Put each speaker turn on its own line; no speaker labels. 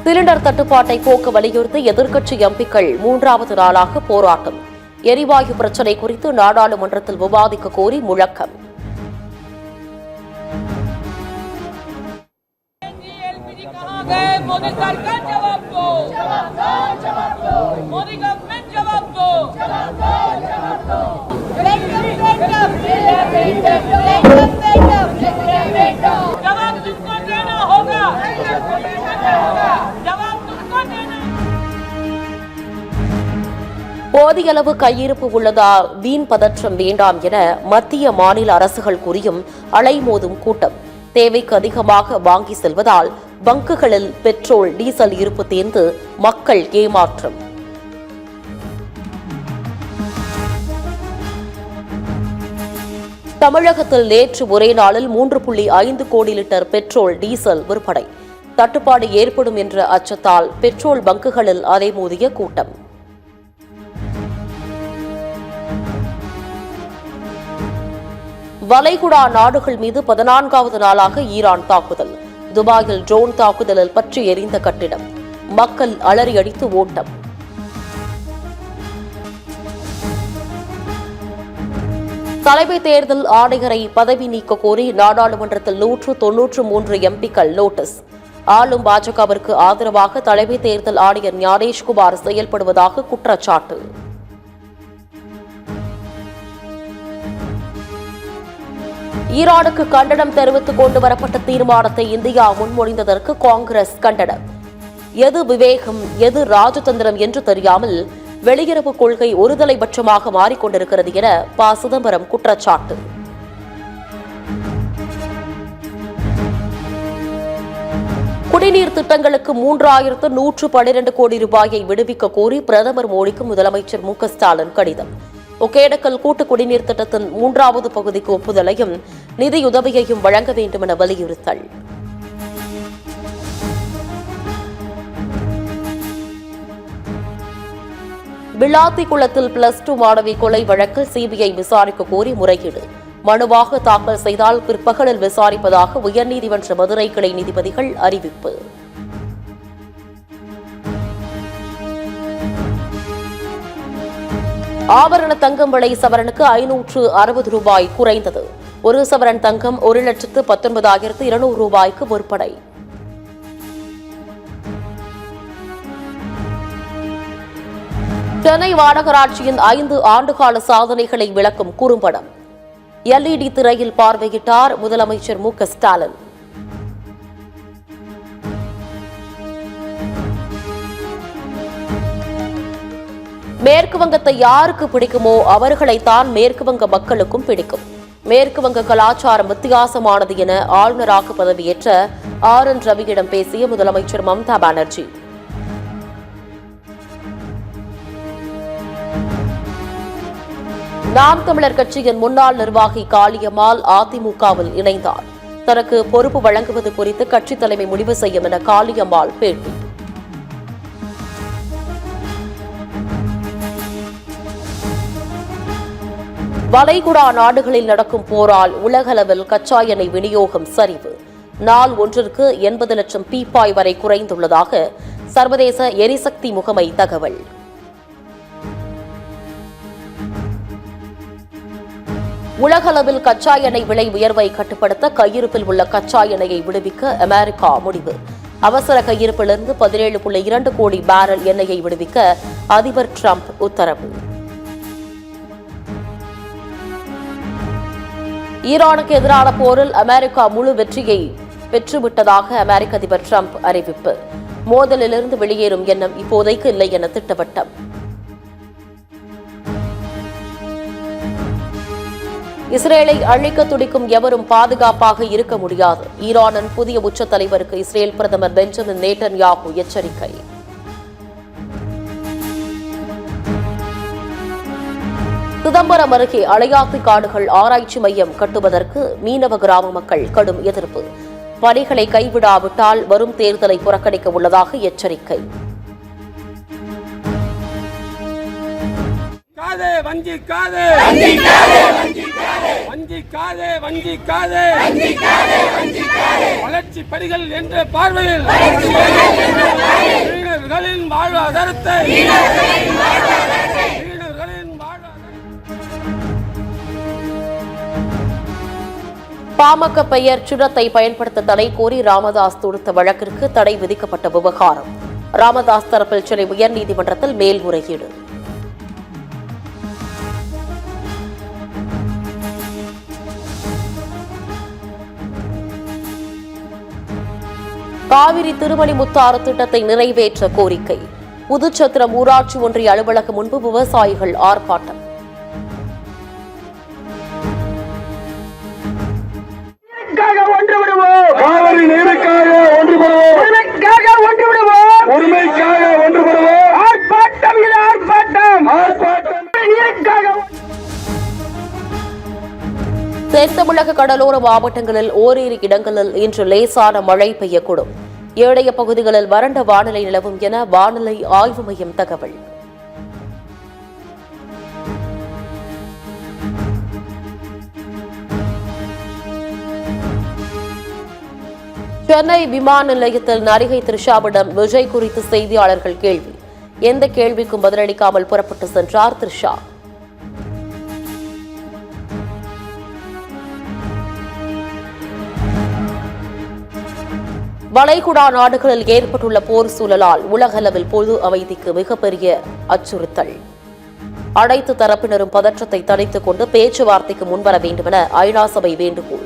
Cylinder தட்டுப்பாட்டை போக்க வலியுறுத்தி எதிர்க்கட்சி எம்பிக்கள் 3வது நாளாக போராட்டம். எரிவாயு பிரச்சினை குறித்து நாடாளுமன்றத்தில் விவாதிக்க கோரி முழக்கம். போதிய அளவு கையிருப்பு உள்ளதால் வீண் பதற்றம் வேண்டாம் என மத்திய மாநில அரசுகள் கூறியும் அலைமோதும் கூட்டம். தேவைக்கு அதிகமாக வாங்கி செல்வதால் பங்குகளில் பெட்ரோல் டீசல் இருப்பு தேர்ந்து மக்கள் ஏமாற்றம். தமிழகத்தில் நேற்று ஒரே நாளில் 3.5 கோடி லிட்டர் பெட்ரோல் டீசல் விற்பனை. தட்டுப்பாடு ஏற்படும் என்ற அச்சத்தால் பெட்ரோல் பங்குகளில் அலைமோதிய கூட்டம். வளைகுடா நாடுகள் மீது 14வது நாளாக ஈரான் தாக்குதல். துபாயில் ட்ரோன் தாக்குதலில் பற்றி எரிந்த கட்டிடம். மக்கள் அலறி அடித்து ஓட்டம். தலைமை தேர்தல் ஆணையரை பதவி நீக்க கோரி நாடாளுமன்றத்தில் 193 எம்பிக்கள் நோட்டீஸ். ஆளும் பாஜகவிற்கு ஆதரவாக தலைமை தேர்தல் ஆணையர் ஞானேஷ்குமார் செயல்படுவதாக குற்றச்சாட்டு. ஈரானுக்கு கண்டனம் தெரிவித்துக் கொண்டுவரப்பட்ட தீர்மானத்தை இந்தியா முன்மொழிந்ததற்கு காங்கிரஸ் கண்டனம். எது விவேகம் எது ராஜதந்திரம் என்று தெரியாமல் வெளியுறவு கொள்கை ஒருதலைபட்சமாக மாறிக்கொண்டிருக்கிறது என ப. சிதம்பரம் குற்றச்சாட்டு. குடிநீர் திட்டங்களுக்கு 3112 கோடி ரூபாயை விடுவிக்க கோரி பிரதமர் மோடிக்கு முதலமைச்சர் மு. ஸ்டாலின் கடிதம். ஒகேனக்கல் கூட்டு குடிநீர் திட்டத்தின் 3வது பகுதிக்கு ஒப்புதலையும் நிதியுதவியையும் வழங்க வேண்டும் என வலியுறுத்தல். விளாத்திக்குளத்தில் +2 மாணவி கொலை வழக்கில் சிபிஐ விசாரிக்க கோரி முறையீடு. மனுவாக தாக்கல் செய்தால் பிற்பகலில் விசாரிப்பதாக உயர்நீதிமன்ற மதுரை கிளை நீதிபதிகள் அறிவிப்பு. ஆபரண தங்கம் விலை சவரனுக்கு 560 ரூபாய் குறைந்தது. ஒரு சவரன் தங்கம் 1,19,200 ரூபாய்க்கு விற்பனை. சென்னை மாநகராட்சியின் 5 ஆண்டுகால சாதனைகளை விளக்கும் குறும்படம். LED திரையில் பார்வையிட்டார் முதலமைச்சர் மு. ஸ்டாலின். மேற்கு வங்கத்தை யாருக்கு பிடிக்குமோ அவர்களைத்தான் மேற்கு வங்க மக்களுக்கும் பிடிக்கும். மேற்கு வங்க கலாச்சாரம் வித்தியாசமானது என ஆளுநராக பதவியேற்ற RN ரவியிடம் பேசிய முதலமைச்சர் மம்தா பானர்ஜி. நாம் தமிழர் கட்சியின் முன்னாள் நிர்வாகி காளியம்மாள் அதிமுகவில் இணைந்தார். தனக்கு பொறுப்பு வழங்குவது குறித்து கட்சித் தலைமை முடிவு செய்யும் என காளியம்மாள் பேட்டி. வளைகுடா நாடுகளில் நடக்கும் போரால் உலகளவில் கச்சா எண்ணெய் விநியோகம் சரிவு. நாள் ஒன்றிற்கு 80 லட்சம் பீப்பாய் வரை குறைந்துள்ளதாக சர்வதேச எரிசக்தி முகமை தகவல். உலகளவில் கச்சா எண்ணெய் விலை உயர்வை கட்டுப்படுத்த கையிருப்பில் உள்ள கச்சா எண்ணெயை விடுவிக்க அமெரிக்கா முடிவு. அவசர கையிருப்பிலிருந்து 17.2 கோடி பேரல் எண்ணெயை விடுவிக்க அதிபர் டிரம்ப் உத்தரவு. ஈரானுக்கு எதிரான போரில் அமெரிக்கா முழு வெற்றியை பெற்றுவிட்டதாக அமெரிக்க அதிபர் டிரம்ப் அறிவிப்பு. மோதலிலிருந்து வெளியேறும் எண்ணம் இப்போதைக்கு இல்லை என திட்டவட்டம். இஸ்ரேலை அழிக்க துடிக்கும் எவரும் பாதுகாப்பாக இருக்க முடியாது. ஈரானின் புதிய உச்ச தலைவருக்கு இஸ்ரேல் பிரதமர் பெஞ்சமின் நேட்டன்யாகு எச்சரிக்கை. சிதம்பரம் அருகே அலையாத்தி காடுகள் ஆராய்ச்சி மையம் கட்டுவதற்கு மீனவ கிராம மக்கள் கடும் எதிர்ப்பு. பணிகளை கைவிடாவிட்டால் வரும் தேர்தலை புறக்கணிக்க உள்ளதாக எச்சரிக்கை. வஞ்சிக்காதே
வஞ்சிக்காதே வளர்ச்சி படிகள் என்ற பார்வையில் மீனவர்களின் வாழ்வாதாரத்தை
பாமக பெயர் சின்னத்தை பயன்படுத்த தடை கோரி ராமதாஸ் தொடுத்த வழக்கிற்கு தடை விதிக்கப்பட்ட விவகாரம். ராமதாஸ் தரப்பில் சென்னை உயர்நீதிமன்றத்தில் மேல்முறையீடு. காவிரி திருமணிமுத்தாறு திட்டத்தை நிறைவேற்ற கோரிக்கை. புதுச்சத்திரம் ஊராட்சி ஒன்றிய அலுவலகம் முன்பு விவசாயிகள் ஆர்ப்பாட்டம்.
காவிரி நீருக்காக ஒன்றுபடுவோம், உரிமைக்காக ஒன்றுபடுவோம், ஆர்ப்பாட்டம் இது ஆர்ப்பாட்டம், ஆர்ப்பாட்டம் நீருக்காக.
தென் தமிழக கடலோர மாவட்டங்களில் ஓரிரு இடங்களில் இன்று லேசான மழை பெய்யக்கூடும். ஏனைய பகுதிகளில் வறண்ட வானிலை நிலவும் என வானிலை ஆய்வு மையம் தகவல். சென்னை விமான நிலையத்தில் நடிகை த்ரிஷாவிடம் விஜய் குறித்து செய்தியாளர்கள் கேள்வி. எந்த கேள்விக்கும் பதிலளிக்காமல் புறப்பட்டு சென்றார் த்ரிஷா. வளைகுடா நாடுகளில் ஏற்பட்டுள்ள போர் சூழலால் உலகளவில் பொது அமைதிக்கு மிகப்பெரிய அச்சுறுத்தல். அனைத்து தரப்பினரும் பதற்றத்தை தணித்துக் கொண்டு பேச்சுவார்த்தைக்கு முன்வர வேண்டுமென ஐநா சபை வேண்டுகோள்.